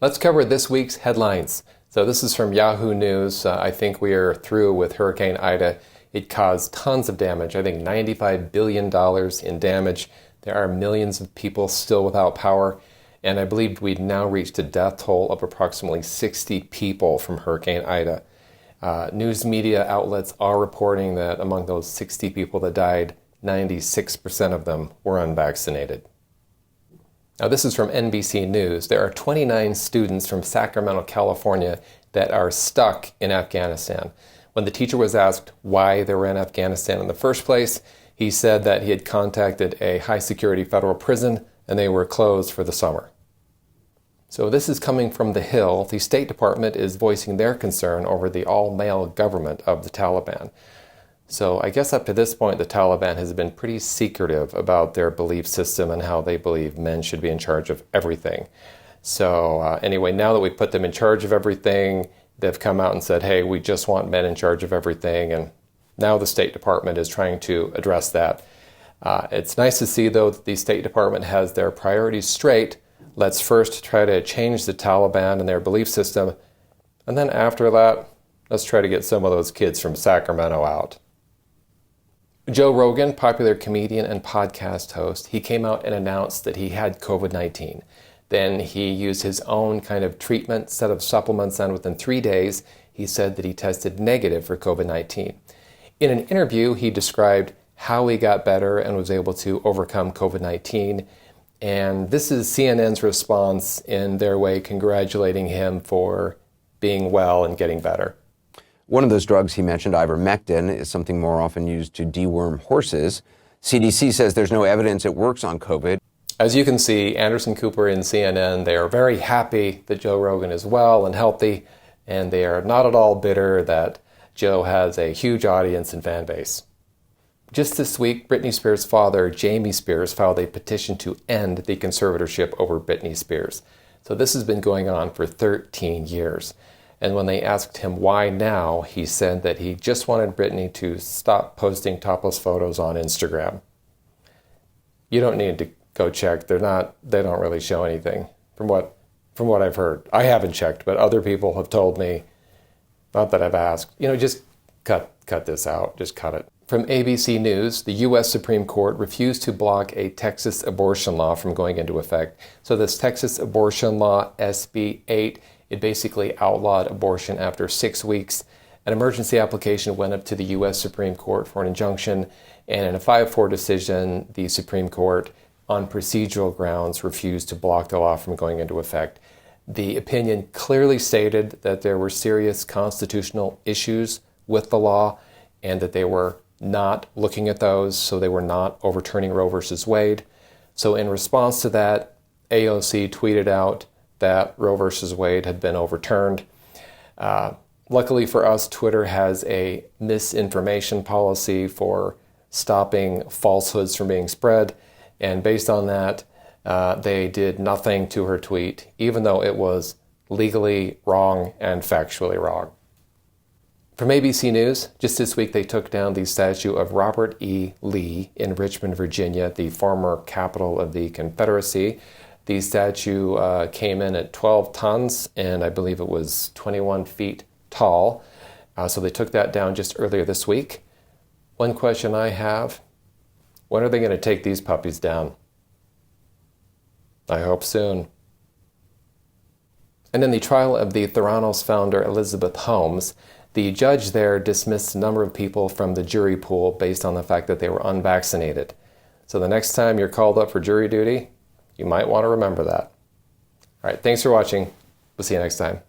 Let's cover this week's headlines. So this is from Yahoo News. I think we are through with Hurricane Ida. It caused tons of damage. I think $95 billion in damage. There are millions of people still without power. And I believe we've now reached a death toll of approximately 60 people from Hurricane Ida. News media outlets are reporting that among those 60 people that died, 96% of them were unvaccinated. Now, this is from NBC News. There are 29 students from Sacramento, California that are stuck in Afghanistan. When the teacher was asked why they were in Afghanistan in the first place, he said that he had contacted a high-security federal prison and they were closed for the summer. So this is coming from The Hill. The State Department is voicing their concern over the all-male government of the Taliban. So I guess up to this point, the Taliban has been pretty secretive about their belief system and how they believe men should be in charge of everything. So anyway, now that we put them in charge of everything, they've come out and said, hey, we just want men in charge of everything. And now the State Department is trying to address that. It's nice to see, though, that the State Department has their priorities straight. Let's first try to change the Taliban and their belief system. And then after that, let's try to get some of those kids from Sacramento out. Joe Rogan, popular comedian and podcast host, he came out and announced that he had COVID-19. Then he used his own kind of treatment, set of supplements, and within 3 days, he said that he tested negative for COVID-19. In an interview, he described how he got better and was able to overcome COVID-19. And this is CNN's response in their way, congratulating him for being well and getting better. One of those drugs he mentioned, ivermectin, is something more often used to deworm horses. CDC says there's no evidence it works on COVID. As you can see, Anderson Cooper and CNN, they are very happy that Joe Rogan is well and healthy, and they are not at all bitter that Joe has a huge audience and fan base. Just this week, Britney Spears' father, Jamie Spears, filed a petition to end the conservatorship over Britney Spears. So this has been going on for 13 years. And when they asked him why now, he said that he just wanted Britney to stop posting topless photos on Instagram. You don't need to go check. They don't really show anything from what I've heard. I haven't checked, but other people have told me, not that I've asked, just cut this out, just cut it. From ABC News, the U.S. Supreme Court refused to block a Texas abortion law from going into effect. So this Texas abortion law, SB 8, it basically outlawed abortion after 6 weeks. An emergency application went up to the U.S. Supreme Court for an injunction, and in a 5-4 decision, the Supreme Court, on procedural grounds, refused to block the law from going into effect. The opinion clearly stated that there were serious constitutional issues with the law and that they were not looking at those, so they were not overturning Roe versus Wade. So in response to that, AOC tweeted out that Roe versus Wade had been overturned. Luckily for us, Twitter has a misinformation policy for stopping falsehoods from being spread. And based on that, they did nothing to her tweet, even though it was legally wrong and factually wrong. From ABC News, just this week they took down the statue of Robert E. Lee in Richmond, Virginia, the former capital of the Confederacy. The statue came in at 12 tons, and I believe it was 21 feet tall. So they took that down just earlier this week. One question I have, when are they going to take these puppies down? I hope soon. And in the trial of the Theranos founder Elizabeth Holmes, the judge there dismissed a number of people from the jury pool based on the fact that they were unvaccinated. So the next time you're called up for jury duty, you might want to remember that. All right, thanks for watching. We'll see you next time.